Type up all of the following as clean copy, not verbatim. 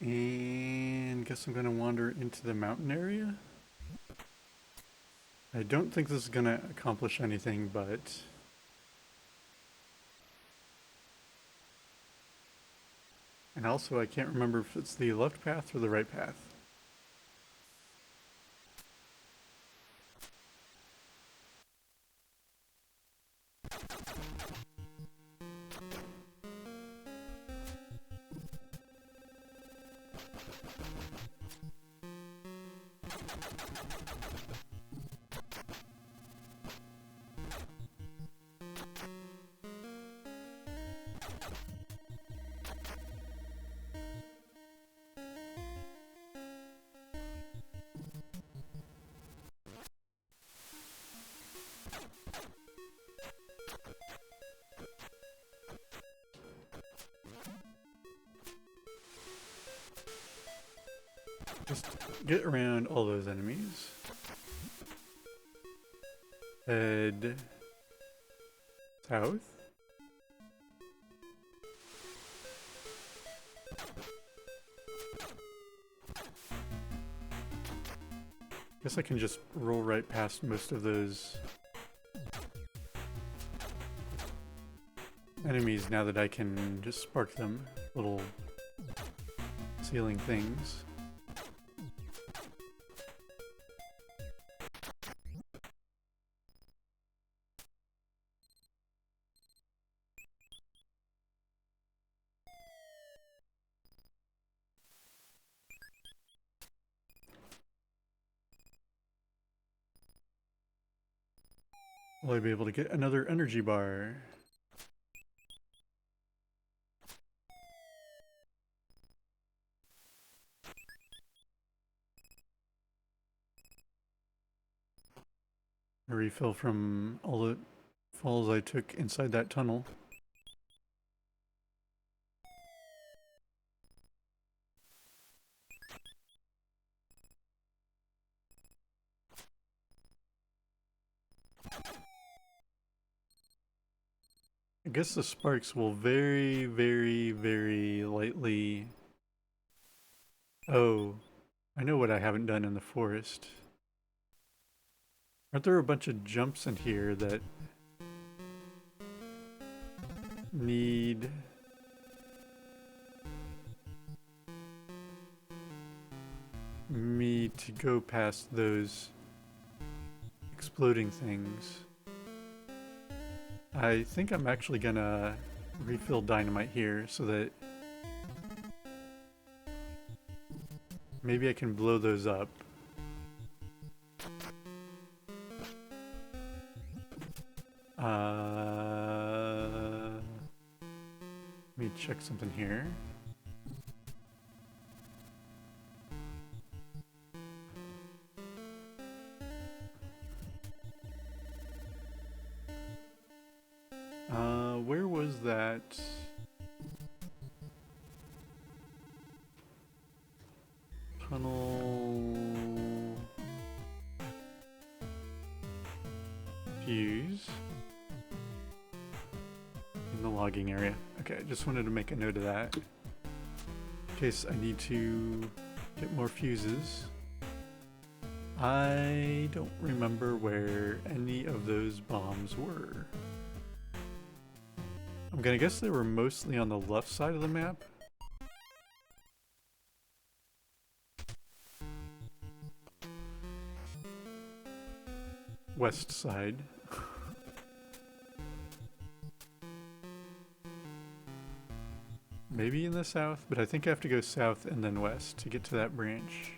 And guess I'm gonna wander into the mountain area. I don't think this is gonna accomplish anything, but and also I can't remember if it's the left path or the right path. Just get around all those enemies. Head south. Guess I can just roll right past most of those enemies now that I can just spark them. Little ceiling things. Will I be able to get another energy bar? A refill from all the falls I took inside that tunnel. I guess the sparks will very, very, very lightly... Oh, I know what I haven't done in the forest. Aren't there a bunch of jumps in here that need... me to go past those exploding things? I think I'm actually gonna refill dynamite here so that maybe I can blow those up. Let me check something here. Where was that? Tunnel... fuse? In the logging area. Okay, just wanted to make a note of that. In case I need to get more fuses. I don't remember where any of those bombs were. I'm gonna guess they were mostly on the left side of the map. West side. Maybe in the south, but I think I have to go south and then west to get to that branch.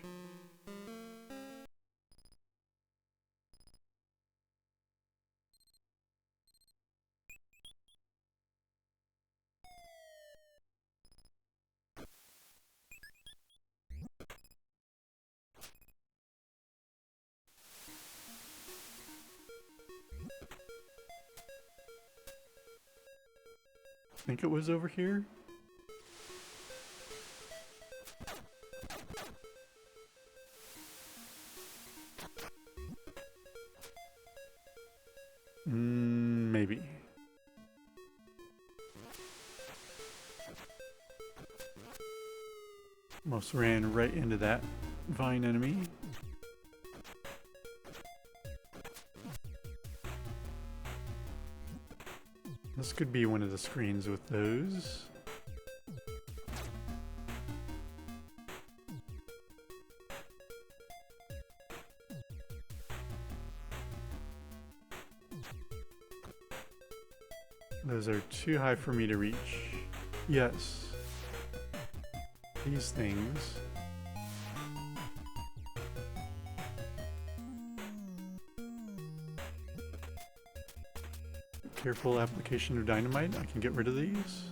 I think it was over here. Maybe. Almost ran right into that vine enemy. This could be one of the screens with those. Those are too high for me to reach. Yes. These things. Careful application of dynamite. I can get rid of these.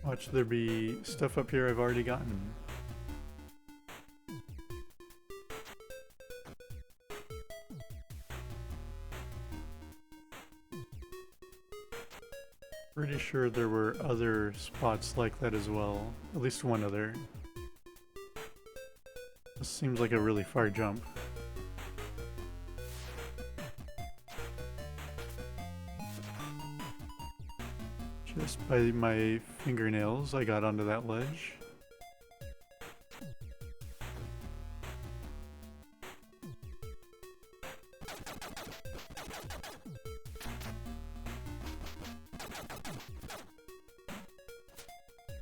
Watch there be stuff up here I've already gotten. Pretty sure there were other spots like that as well. At least one other. This seems like a really far jump. Just by my fingernails, I got onto that ledge.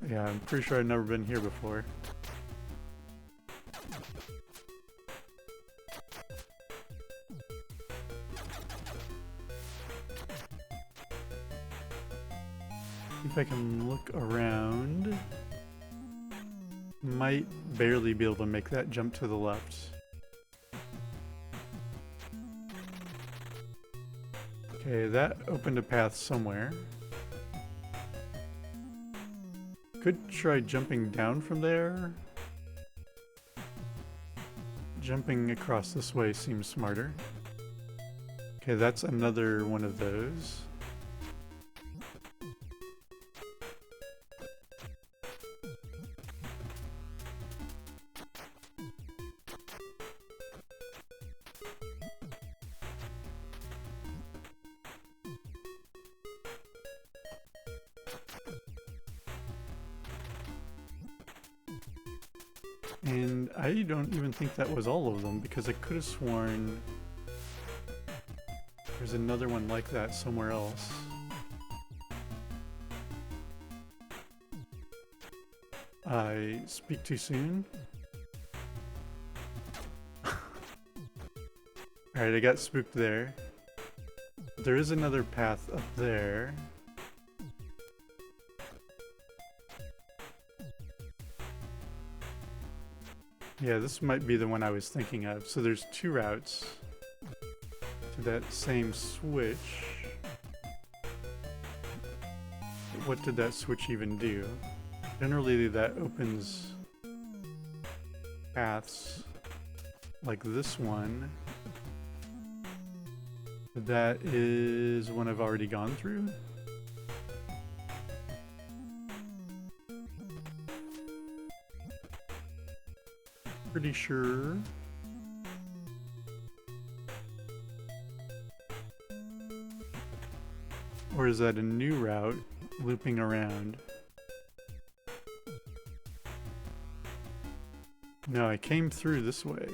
Yeah, I'm pretty sure I've never been here before. If I can look around, might barely be able to make that jump to the left. Okay, that opened a path somewhere. Could try jumping down from there. Jumping across this way seems smarter. Okay, that's another one of those. And I don't even think that was all of them, because I could have sworn there's another one like that somewhere else. I speak too soon? Alright, I got spooked there. There is another path up there. Yeah, this might be the one I was thinking of. So there's two routes to that same switch. What did that switch even do? Generally that opens paths like this one. That is one I've already gone through. Pretty sure. Or is that a new route looping around? No, I came through this way.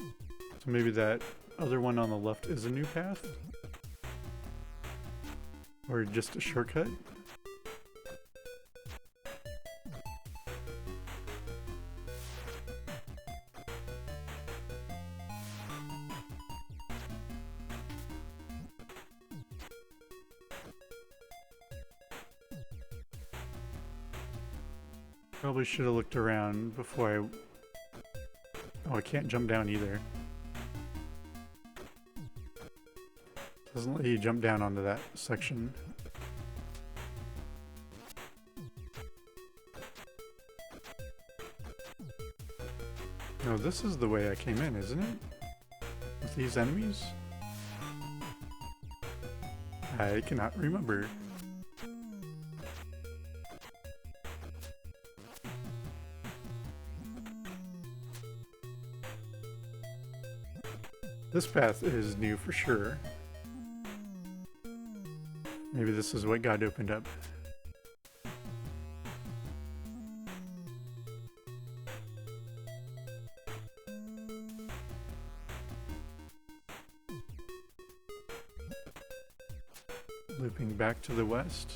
So maybe that other one on the left is a new path? Or just a shortcut? Probably should have looked around before I... Oh, I can't jump down either. Doesn't let you jump down onto that section. No, this is the way I came in, isn't it? Are these enemies? I cannot remember. This path is new for sure. Maybe this is what God opened up. Looping back to the west.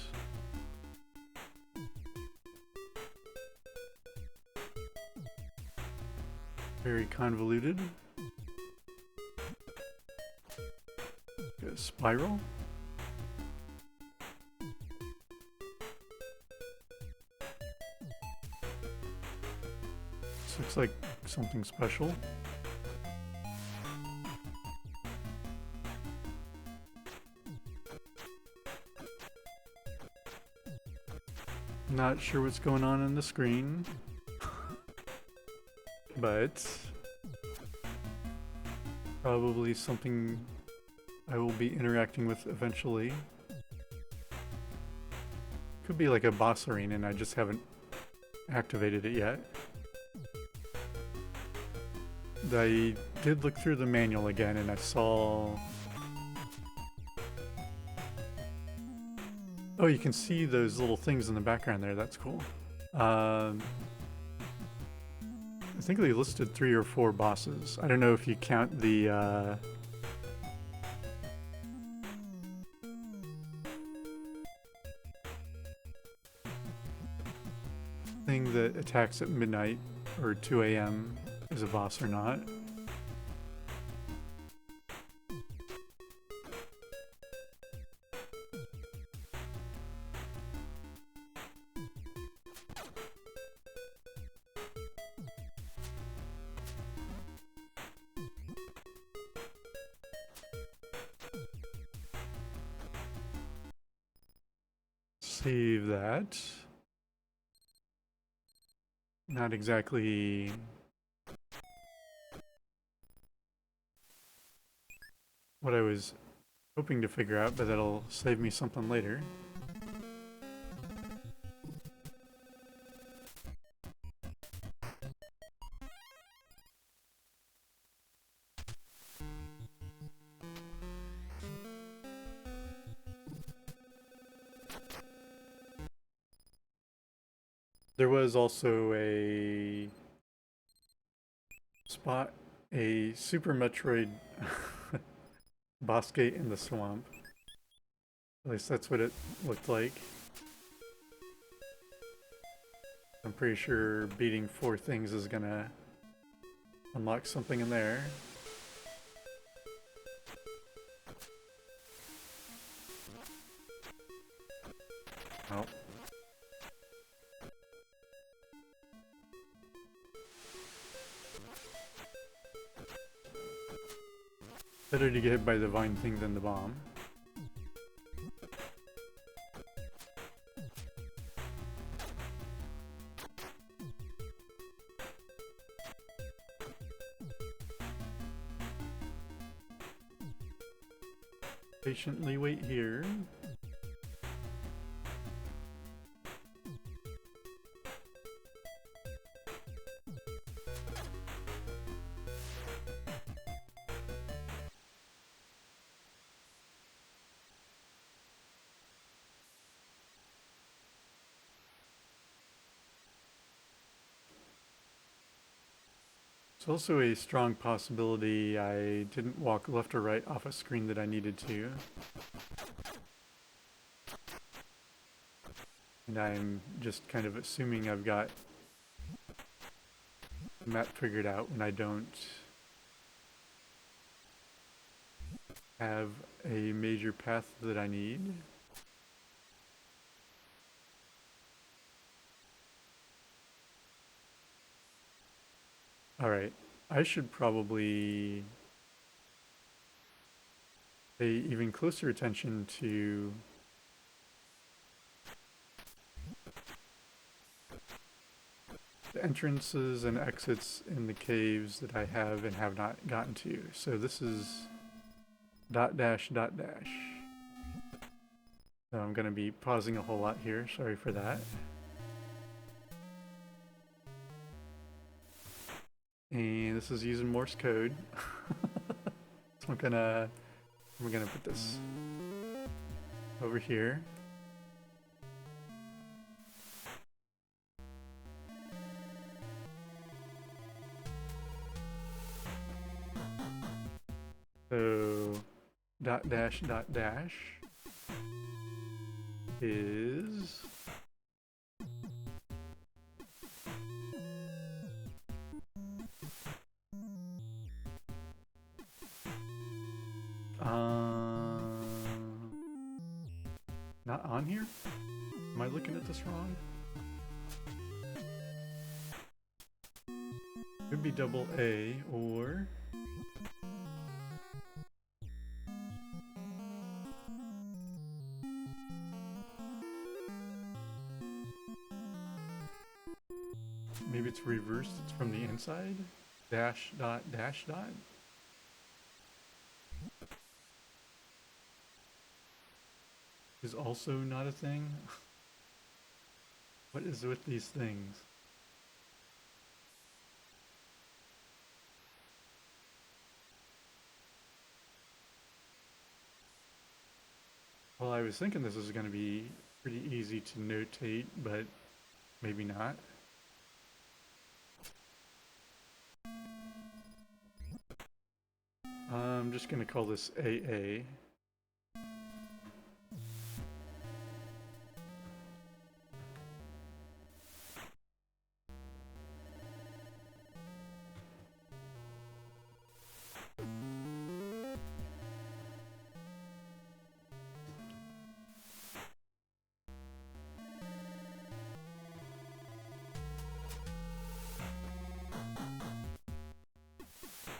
Very convoluted. A spiral. This looks like something special. Not sure what's going on the screen, but probably something I will be interacting with eventually. Could be like a boss arena and I just haven't activated it yet. I did look through the manual again and I saw... Oh, you can see those little things in the background there. That's cool. I think they listed 3 or 4 bosses. I don't know if you count the thing that attacks at midnight or 2 a.m. as a boss or not. Save that. Not exactly what I was hoping to figure out, but that'll save me something later. There was also a spot, a Super Metroid boss gate in the swamp. At least that's what it looked like. I'm pretty sure beating 4 things is gonna unlock something in there. Oh. Better to get hit by the vine thing than the bomb. Patiently wait here. It's also a strong possibility I didn't walk left or right off a screen that I needed to. And I'm just kind of assuming I've got the map figured out when I don't have a major path that I need. Alright, I should probably pay even closer attention to the entrances and exits in the caves that I have and have not gotten to. So this is dot dash dot dash. So I'm going to be pausing a whole lot here. Sorry for that. And this is using Morse code. So we're gonna put this over here. So dot dash is not on here? Am I looking at this wrong? Could be double A or maybe it's reversed, it's from the inside? Dash dot dash dot? Is also not a thing? What is with these things? Well, I was thinking this is going to be pretty easy to notate, but maybe not. I'm just going to call this AA.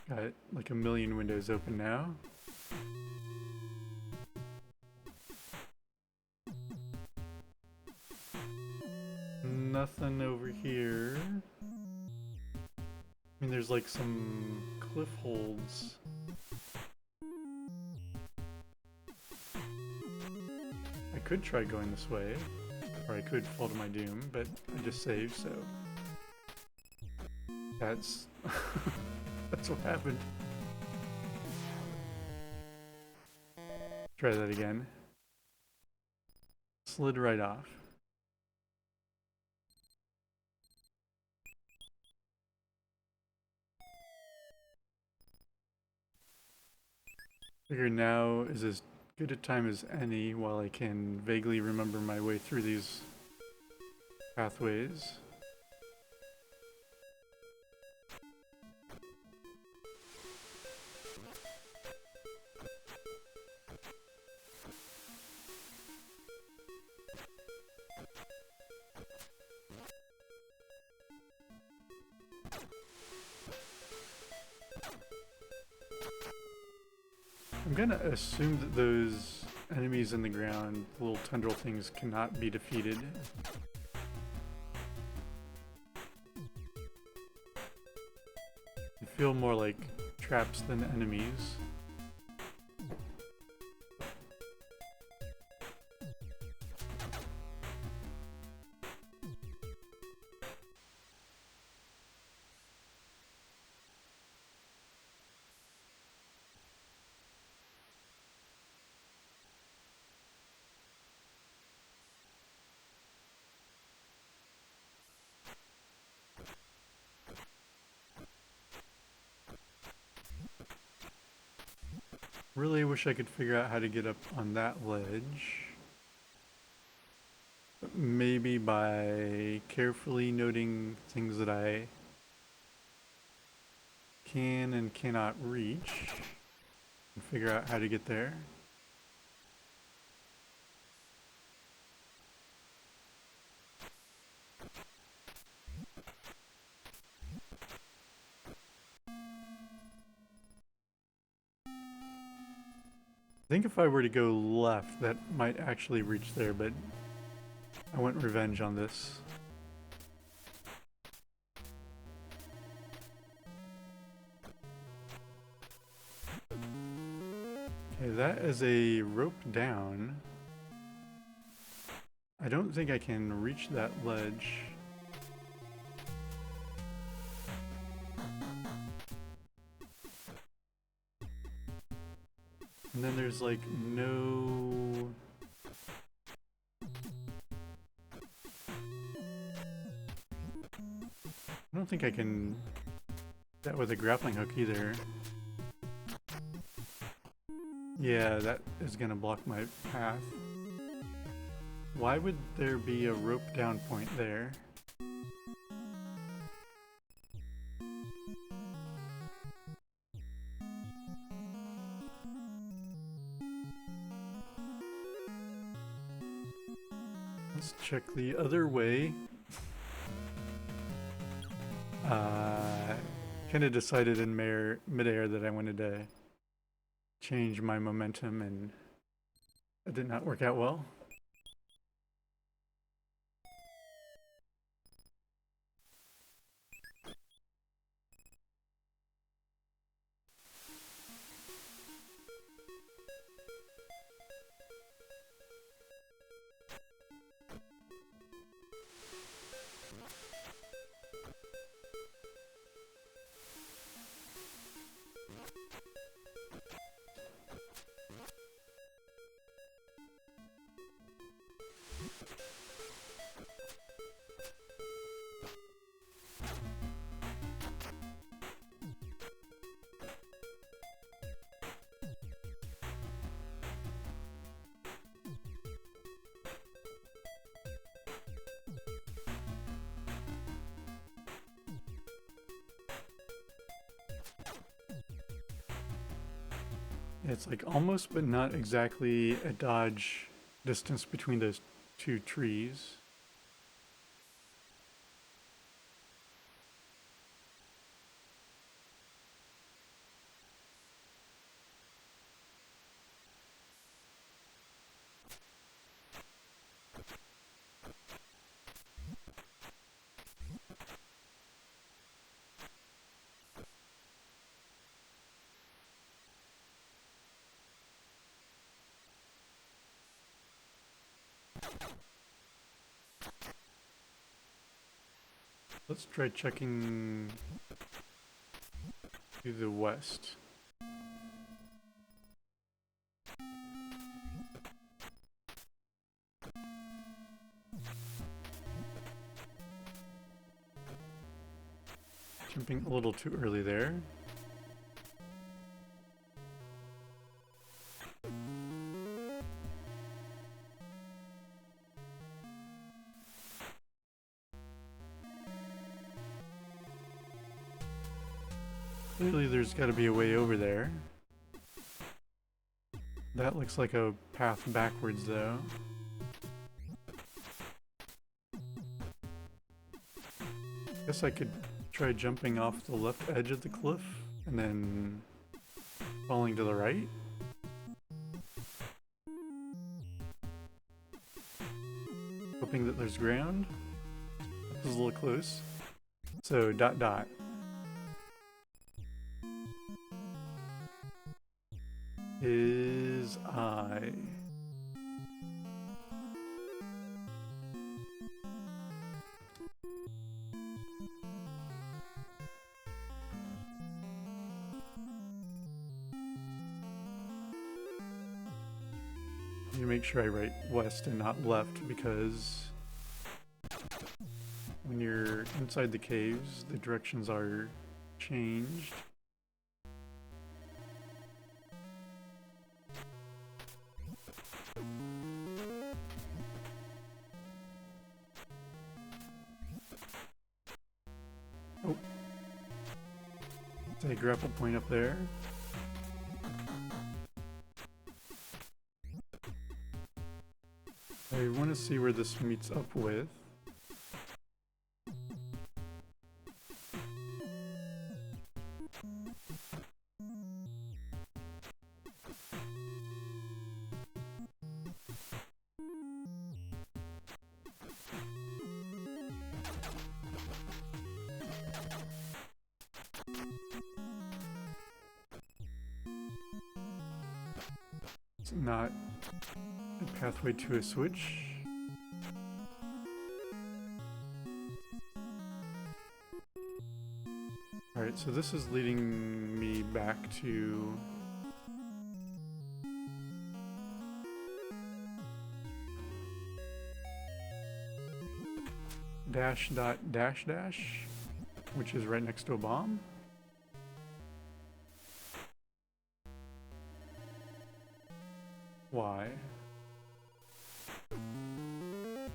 Got like a million windows open now. Nothing over here. I mean, there's like some cliff holds. I could try going this way, or I could fall to my doom, but I just saved, so that's that's what happened. Try that again. Slid right off. Figure now is as good a time as any while I can vaguely remember my way through these pathways. I'm gonna assume that those enemies in the ground, little tendril things, cannot be defeated. They feel more like traps than enemies. Really wish I could figure out how to get up on that ledge. But maybe by carefully noting things that I can and cannot reach and figure out how to get there. I think if I were to go left, that might actually reach there, but I want revenge on this. Okay, that is a rope down. I don't think I can reach that ledge. And then there's like no... I don't think I can do that with a grappling hook either. Yeah, that is gonna block my path. Why would there be a rope down point there? Let's check the other way. Kind of decided in midair that I wanted to change my momentum, and it did not work out well. It's like almost but not exactly a dodge distance between those two trees. Let's try checking to the west. Jumping a little too early there. Clearly there's got to be a way over there. That looks like a path backwards though. Guess I could try jumping off the left edge of the cliff and then falling to the right. Hoping that there's ground. This is a little close. So dot dot. Is I. Need to make sure I write west and not left, because when you're inside the caves, the directions are changed. Oh. There's a grapple point up there. I want to see where this meets up with. It's not a pathway to a switch. Alright, so this is leading me back to dash dot dash dash, which is right next to a bomb. Why? And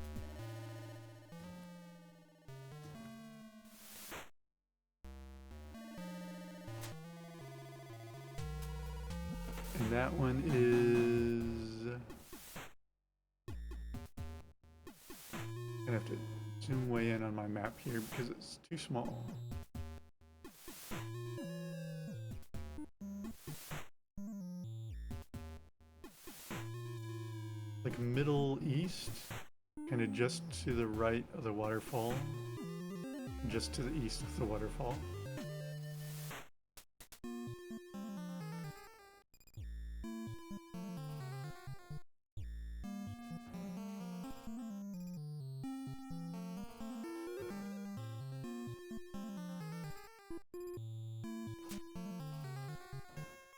that one is... I'm gonna have to zoom way in on my map here because it's too small. Like middle east, kind of just to the right of the waterfall, just to the east of the waterfall.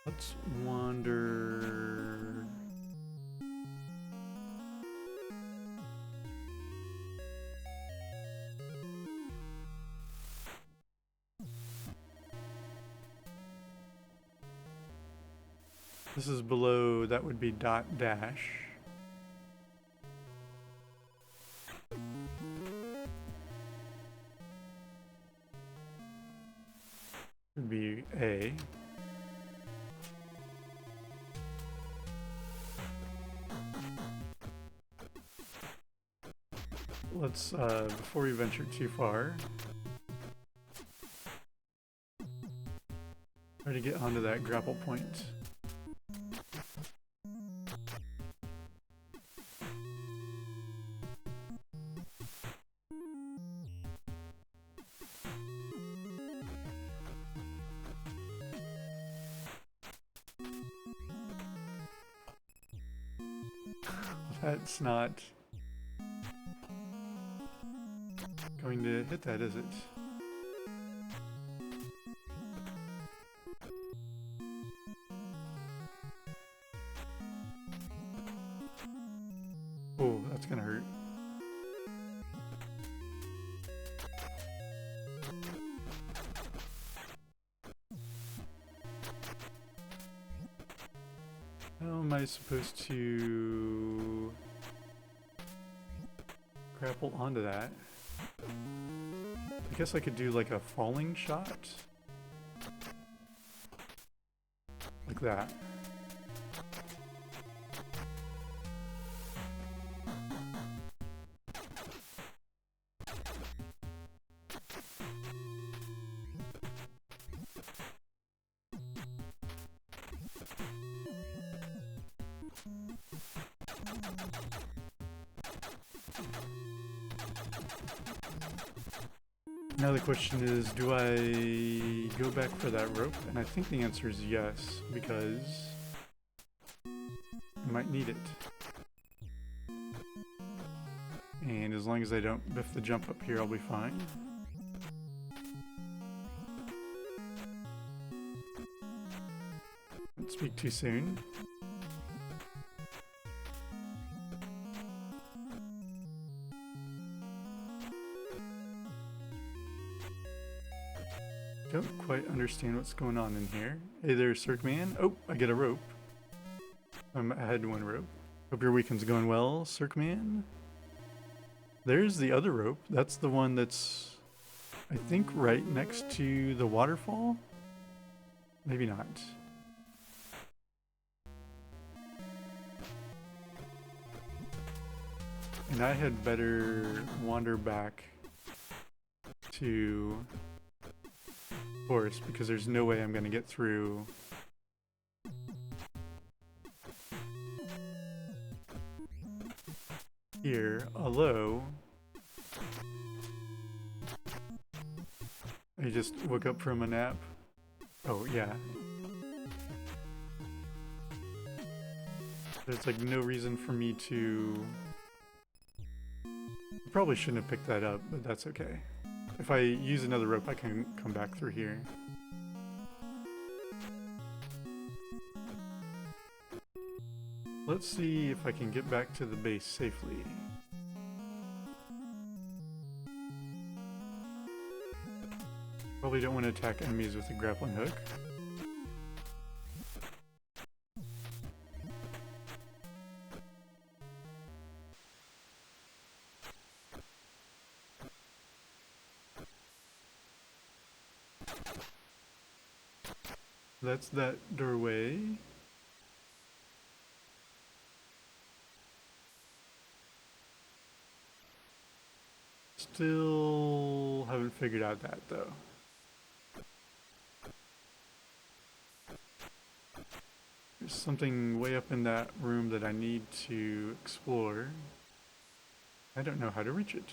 Let's wander. This is below, that would be dot dash. Would be A. Let's, before we venture too far, try to get onto that grapple point. That's not going to hit that, is it? Oh, that's gonna hurt. How am I supposed to grapple onto that? I guess I could do like a falling shot. Like that. Now the question is, do I go back for that rope? And I think the answer is yes, because I might need it. And as long as I don't biff the jump up here, I'll be fine. Don't speak too soon. Don't quite understand what's going on in here. Hey there, Circman. Oh, I get a rope. I had one rope. Hope your weekend's going well, Circman. There's the other rope. That's the one that's, I think, right next to the waterfall? Maybe not. And I had better wander back to forest because there's no way I'm going to get through here, although I just woke up from a nap. Oh yeah. There's like no reason for me to... I probably shouldn't have picked that up, but that's okay. If I use another rope, I can come back through here. Let's see if I can get back to the base safely. Probably don't want to attack enemies with a grappling hook. That's that doorway. Still haven't figured out that though. There's something way up in that room that I need to explore. I don't know how to reach it.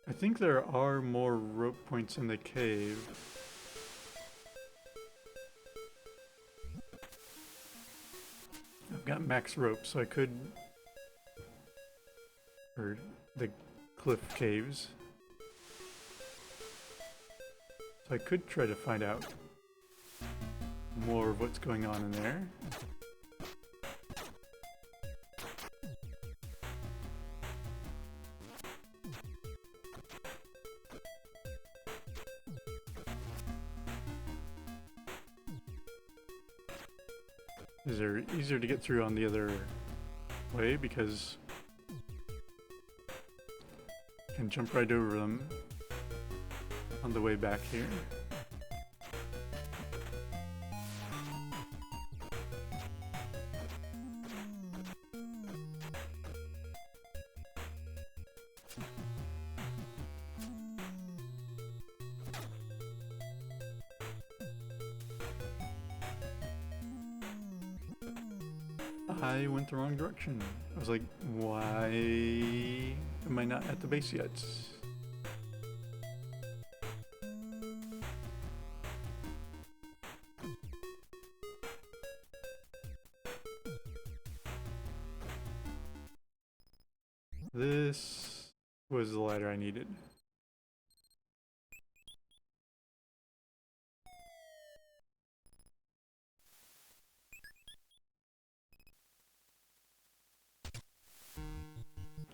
I think there are more rope points in the cave. I've got max rope, so I could... or the cliff caves. So I could try to find out more of what's going on in there. These are easier to get through on the other way because I can jump right over them on the way back here. I went the wrong direction. I was like, why am I not at the base yet? This was the ladder I needed.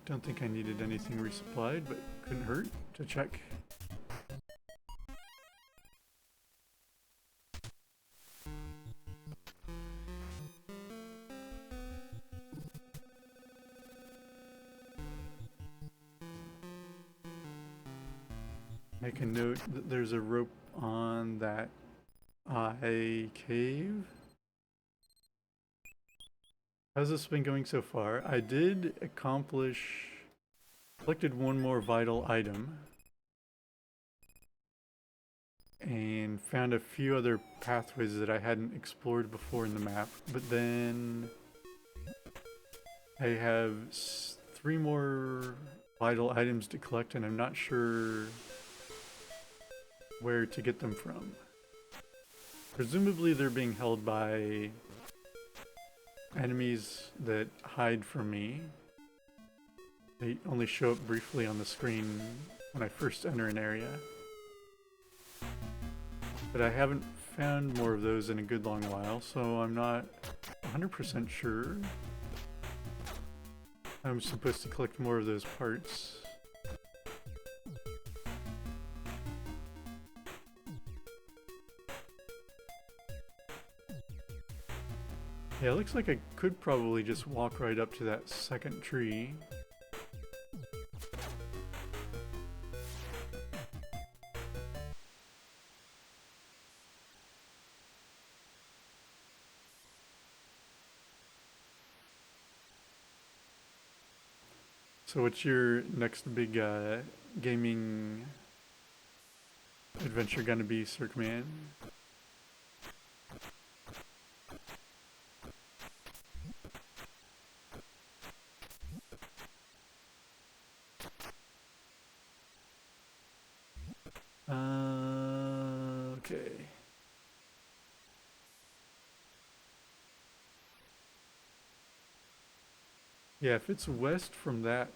Don't think I needed anything resupplied, but couldn't hurt to check. Make a note that there's a rope on that eye cave. How's this been going so far? I did collected one more vital item and found a few other pathways that I hadn't explored before in the map, but then I have 3 more vital items to collect and I'm not sure where to get them from. Presumably they're being held by enemies that hide from me. They only show up briefly on the screen when I first enter an area. But I haven't found more of those in a good long while, so I'm not 100% sure I'm supposed to collect more of those parts. Yeah, it looks like I could probably just walk right up to that second tree. So what's your next big gaming adventure gonna be, Circman? Okay. Yeah, if it's west from that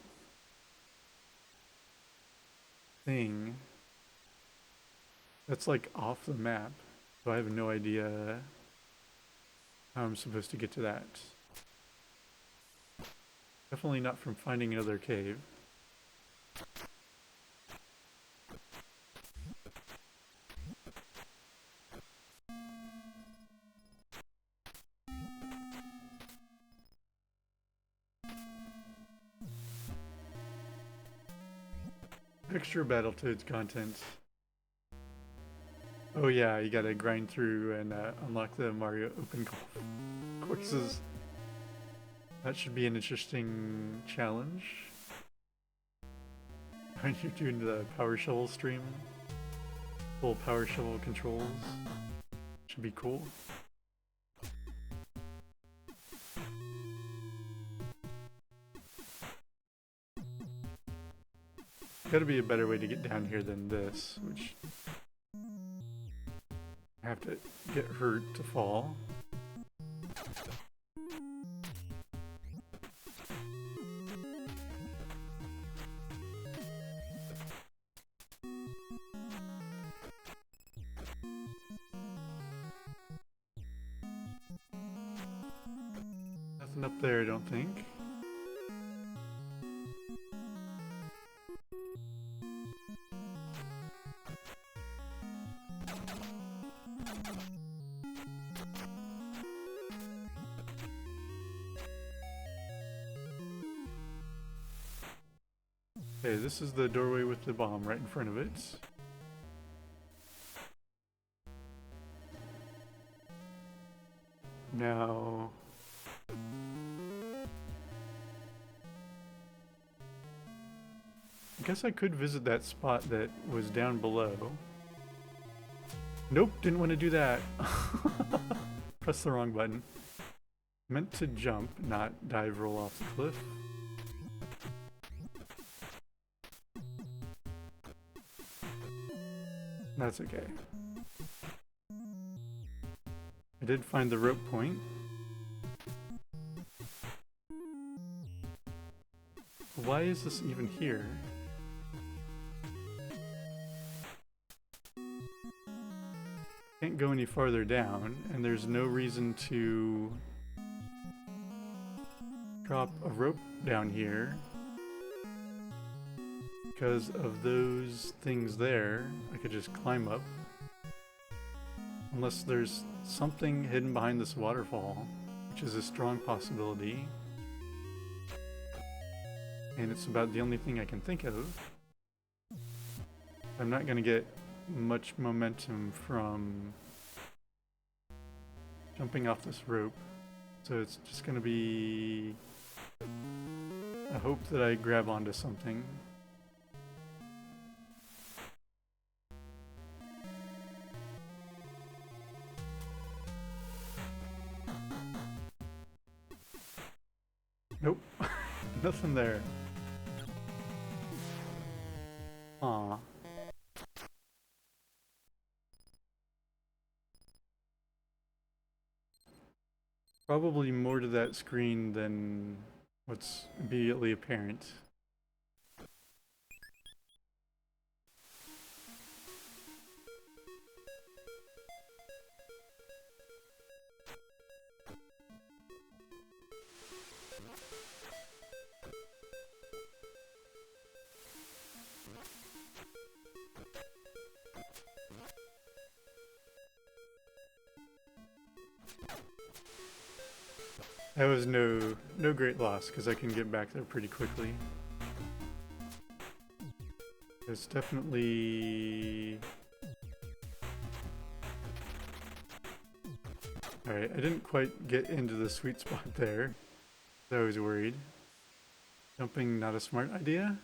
thing, that's like off the map. So I have no idea how I'm supposed to get to that. Definitely not from finding another cave. Extra Battletoads content. Oh yeah, you gotta grind through and unlock the Mario open courses. That should be an interesting challenge. When you're doing the Power Shovel stream, full Power Shovel controls. Should be cool. Gotta be a better way to get down here than this, which I have to get hurt to fall. Nothing up there, I don't think. Okay, this is the doorway with the bomb right in front of it. Now... I guess I could visit that spot that was down below. Nope, didn't want to do that. Press the wrong button. Meant to jump, not dive roll off the cliff. That's okay. I did find the rope point. Why is this even here? Can't go any farther down, and there's no reason to drop a rope down here because of those things there. I could just climb up. Unless there's something hidden behind this waterfall, which is a strong possibility. And it's about the only thing I can think of. I'm not going to get much momentum from jumping off this rope. So it's just going to be a hope that I grab onto something. Nope. Nothing there. Aw. Probably more to that screen than what's immediately apparent. That was no great loss because I can get back there pretty quickly. It's definitely... Alright, I didn't quite get into the sweet spot there. I was worried. Jumping, not a smart idea?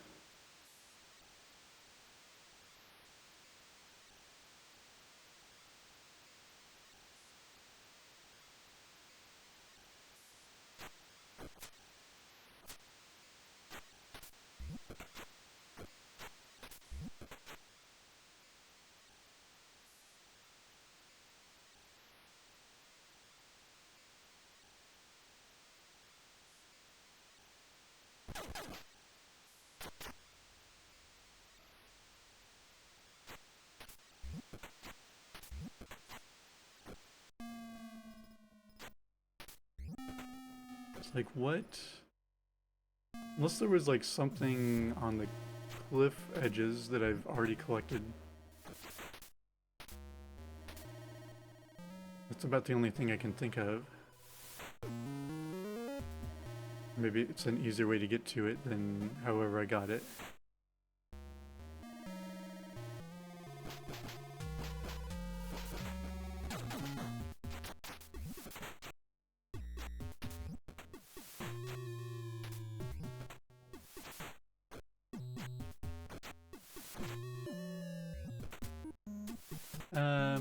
It's like, what? Unless there was like something on the cliff edges that I've already collected. That's about the only thing I can think of. Maybe it's an easier way to get to it than however I got it.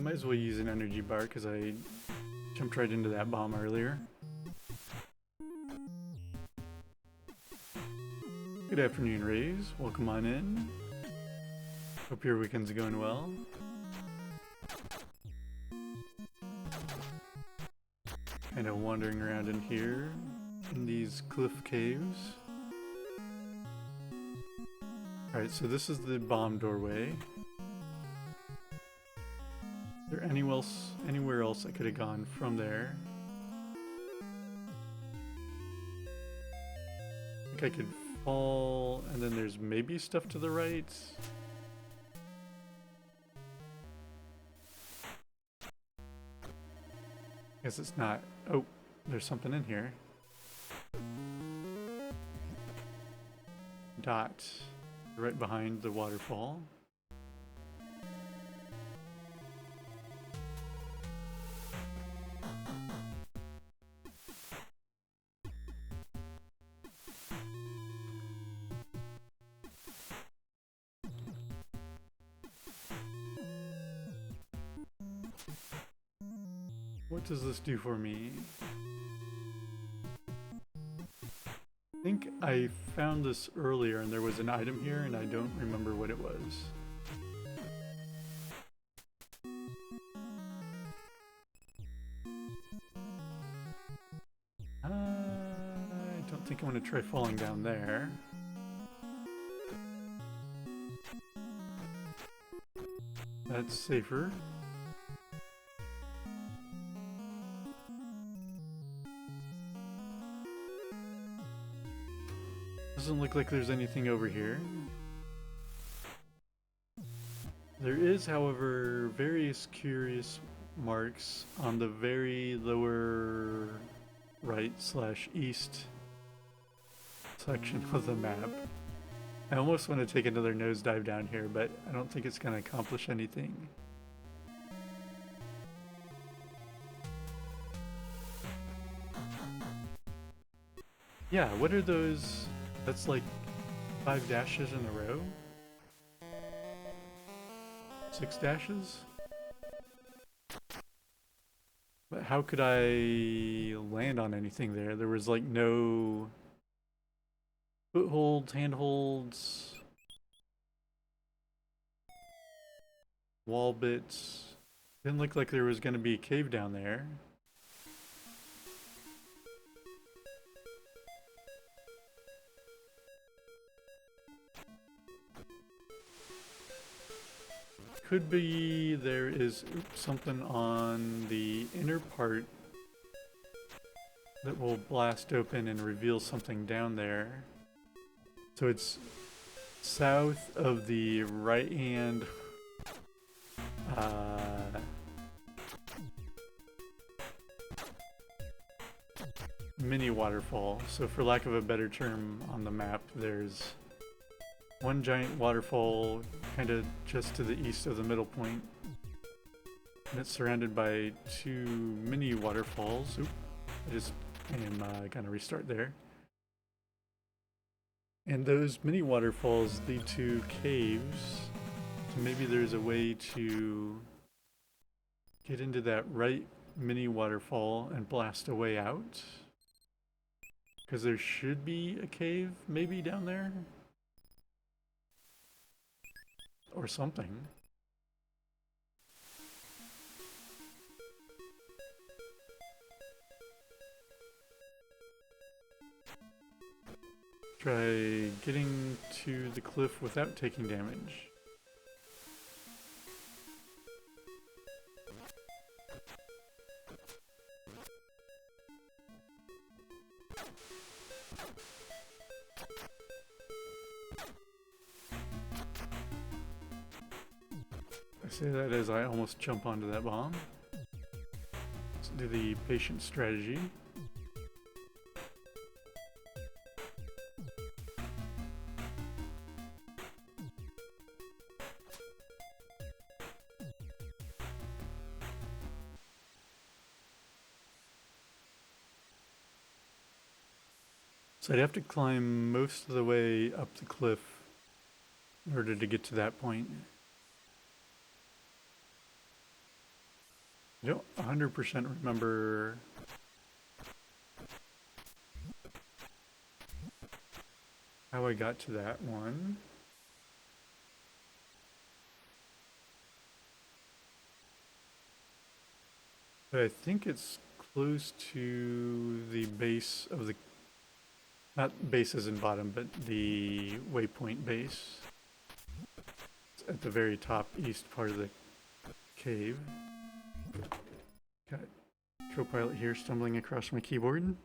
Might as well use an energy bar because I jumped right into that bomb earlier. Good afternoon, Rays. Welcome on in. Hope your weekend's going well. Kind of wandering around in here in these cliff caves. Alright, so this is the bomb doorway. Is there anywhere else I could have gone from there? I think I could fall, and then there's maybe stuff to the right. Guess it's not. Oh, there's something in here. Dot. Right behind the waterfall. What does this do for me? I think I found this earlier and there was an item here and I don't remember what it was. I don't think I'm going to try falling down there. That's safer. Doesn't look like there's anything over here. There is, however, various curious marks on the very lower right/east section of the map. I almost want to take another nosedive down here, but I don't think it's going to accomplish anything. Yeah, what are those? That's like 5 dashes in a row? 6 dashes? But how could I land on anything there? There was like no footholds, handholds, wall bits. Didn't look like there was going to be a cave down there. Could be there is something on the inner part that will blast open and reveal something down there. So it's south of the right hand mini waterfall. So for lack of a better term on the map, there's one giant waterfall kind of just to the east of the middle point. And it's surrounded by 2 mini waterfalls. Oop, I just am gonna restart there. And those mini waterfalls lead to caves. So maybe there's a way to get into that right mini waterfall and blast a way out. Because there should be a cave maybe down there. Or something. try getting to the cliff without taking damage. I say that as I almost jump onto that bomb. Let's do the patient strategy. So I'd have to climb most of the way up the cliff in order to get to that point. I don't 100% remember how I got to that one. But I think it's close to the base of the, not base as in bottom, but the waypoint base. It's at the very top east part of the cave. Got Copilot here stumbling across my keyboard.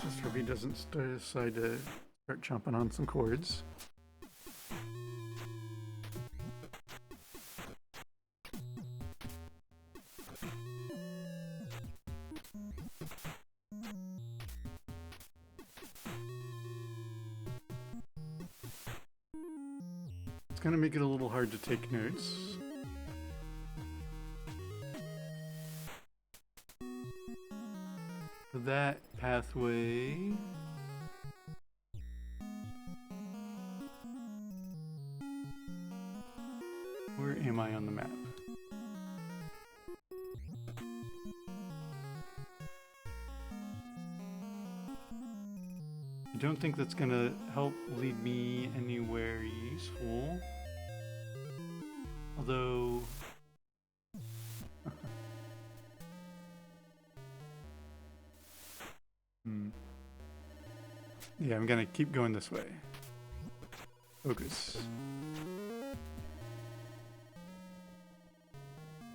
Just hope he doesn't decide to start chomping on some cords. It's gonna make it a little hard to take notes. That pathway where am I on the map? I don't think that's gonna help lead me anywhere useful, although yeah, I'm gonna keep going this way. Focus.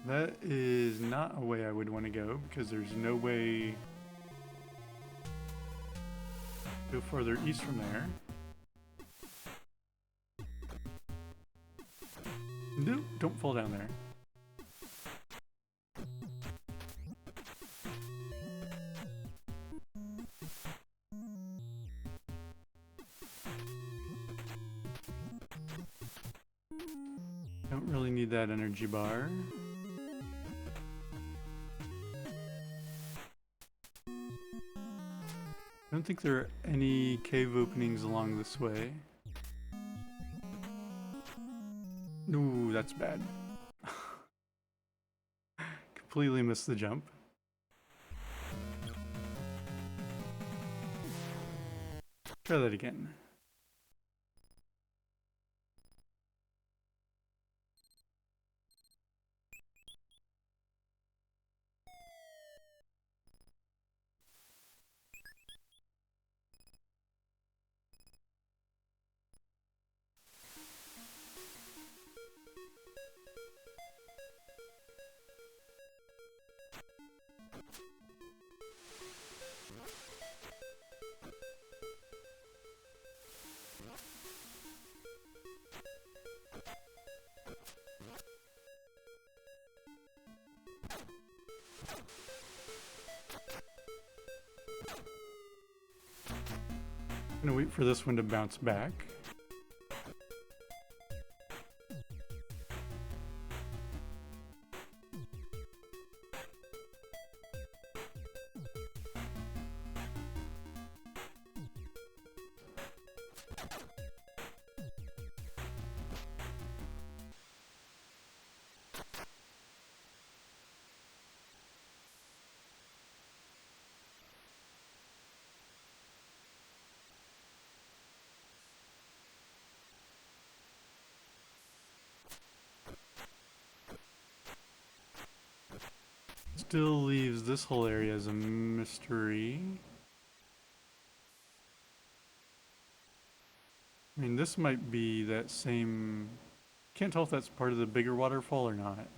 That is not a way I would want to go because there's no way to go further east from there. No, don't fall down there. Don't really need that energy bar. I don't think there are any cave openings along this way. Ooh, that's bad. Completely missed the jump. Try that again. I'm gonna wait for this one to bounce back. still leaves this whole area as a mystery. I mean, this might be that same... Can't tell if that's part of the bigger waterfall or not.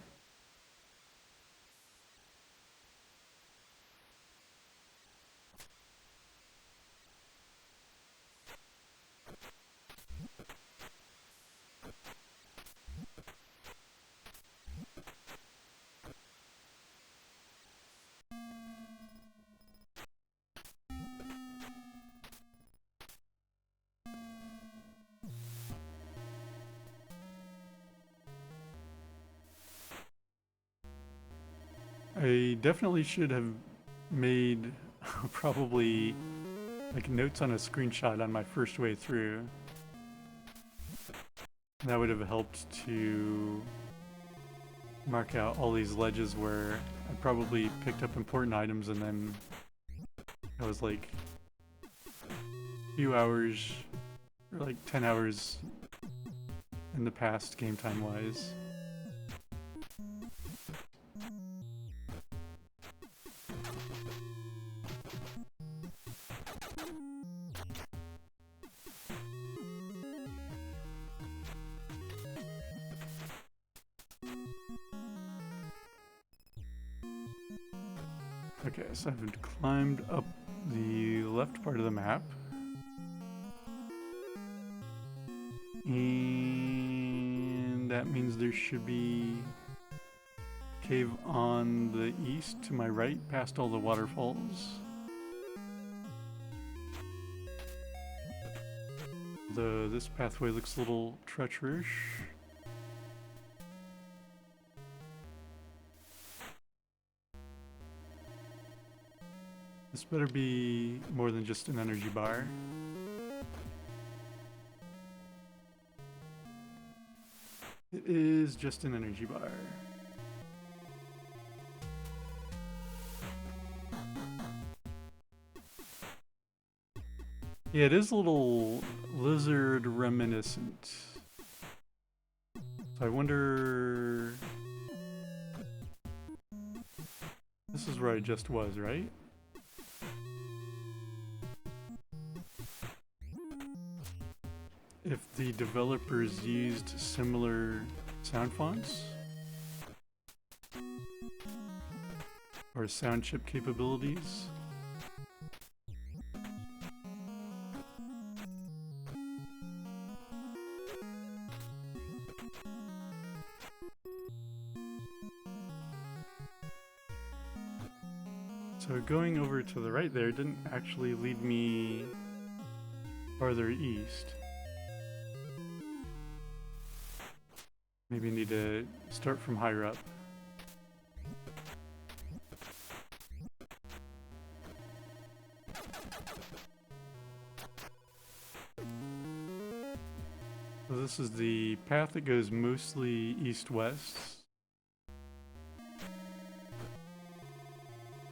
I definitely should have made probably like notes on a screenshot on my first way through. That would have helped to mark out all these ledges where I probably picked up important items and then I was like a few hours or like 10 hours in the past game time wise. Okay, so I've climbed up the left part of the map. And that means there should be a cave on the east to my right, past all the waterfalls. This pathway looks a little treacherous. This better be more than just an energy bar. It is just an energy bar. Yeah, it is a little lizard reminiscent. So I wonder... This is where I just was, right? If the developers used similar sound fonts or sound chip capabilities. So going over to the right there didn't actually lead me farther east. Maybe need to start from higher up. So this is the path that goes mostly east-west.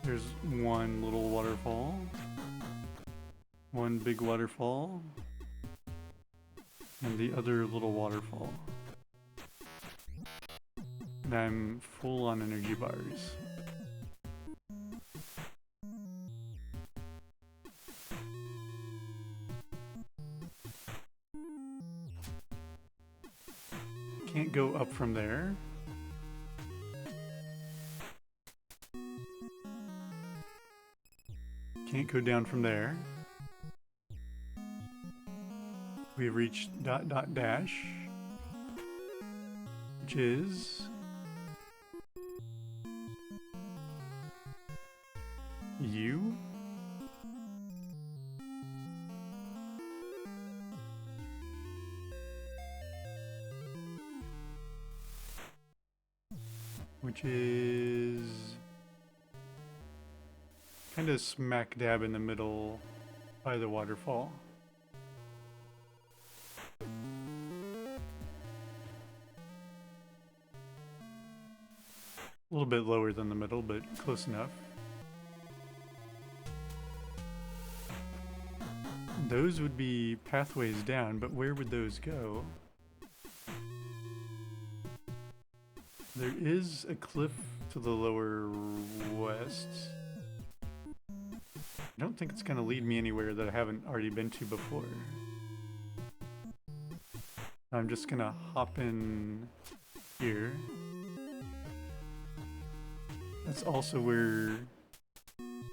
There's one little waterfall. One big waterfall. And the other little waterfall. And I'm full on energy bars. Can't go up from there. Can't go down from there. We've reached ... which is U. Which is kind of smack dab in the middle by the waterfall. A little bit lower than the middle, but close enough. Those would be pathways down, but where would those go? There is a cliff to the lower west. I don't think it's going to lead me anywhere that I haven't already been to before. I'm just going to hop in here. That's also where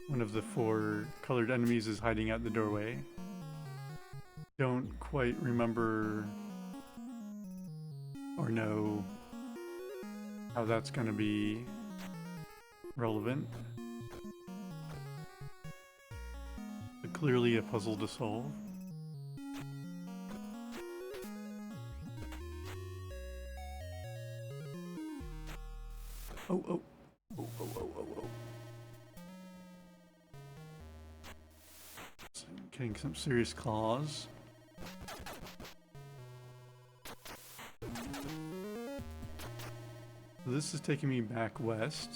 one of the 4 colored enemies is hiding out the doorway. Don't quite remember or know how that's going to be relevant. But clearly a puzzle to solve. Oh, oh. Oh, oh, oh, oh, oh. So getting some serious claws. This is taking me back west.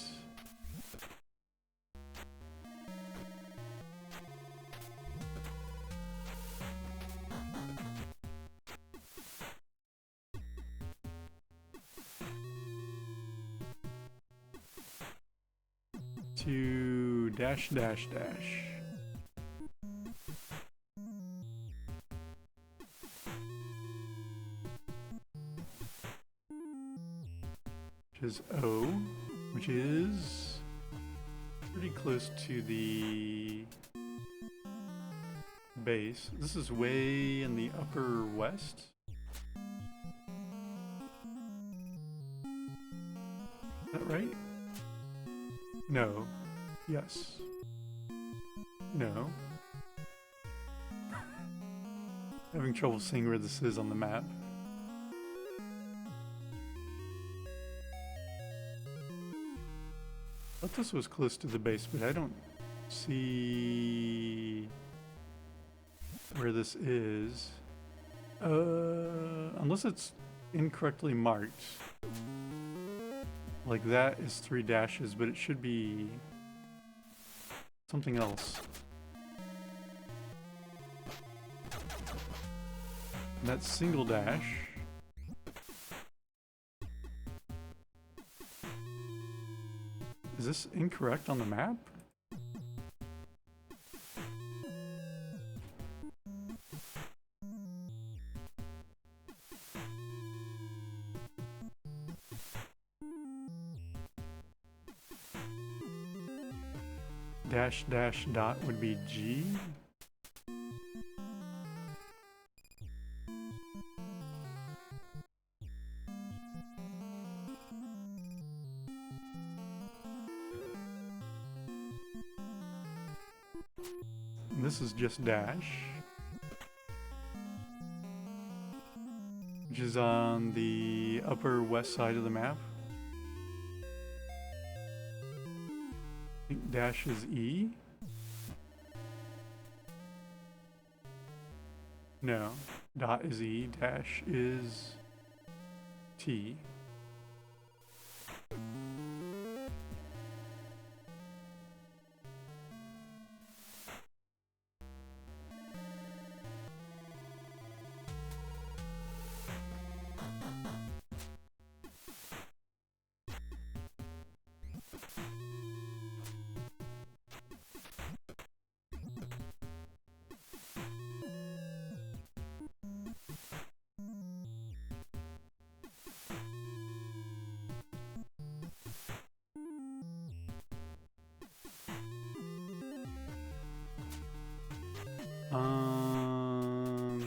To dash dash dash. Which is O, which is pretty close to the base. This is way in the upper west. Is that right? No. Yes. No. Having trouble seeing where this is on the map. I thought this was close to the base, but I don't see where this is. Unless it's incorrectly marked. Like that is 3 dashes, but it should be something else. And that's single dash. Is this incorrect on the map? Dash dash dot would be G. And this is just dash, which is on the upper west side of the map. I think dash is E. No, dot is E, dash is T.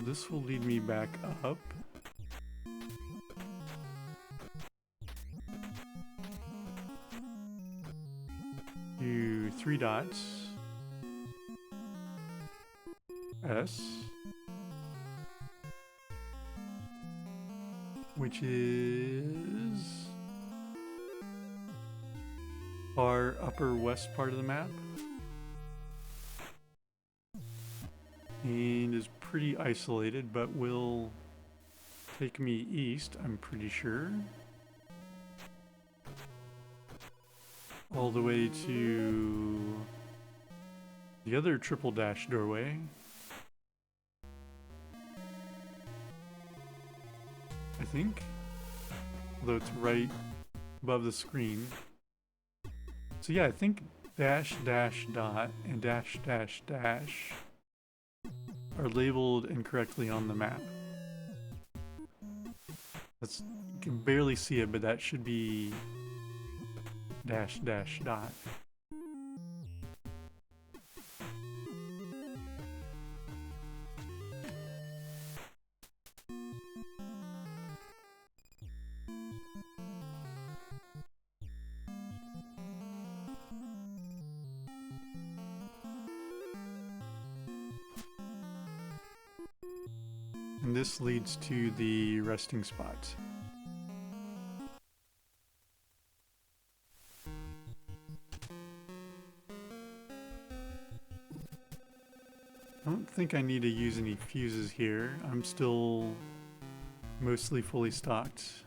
This will lead me back up. To 3 dots. S. Which is far upper west part of the map. And is pretty isolated, but will take me east, I'm pretty sure. All the way to the other triple dash doorway. I think. Although it's right above the screen. So yeah, I think dash dash dot and dash dash dash are labeled incorrectly on the map. That's, you can barely see it, but that should be dash dash dot. And this leads to the resting spot. I don't think I need to use any fuses here. I'm still mostly fully stocked.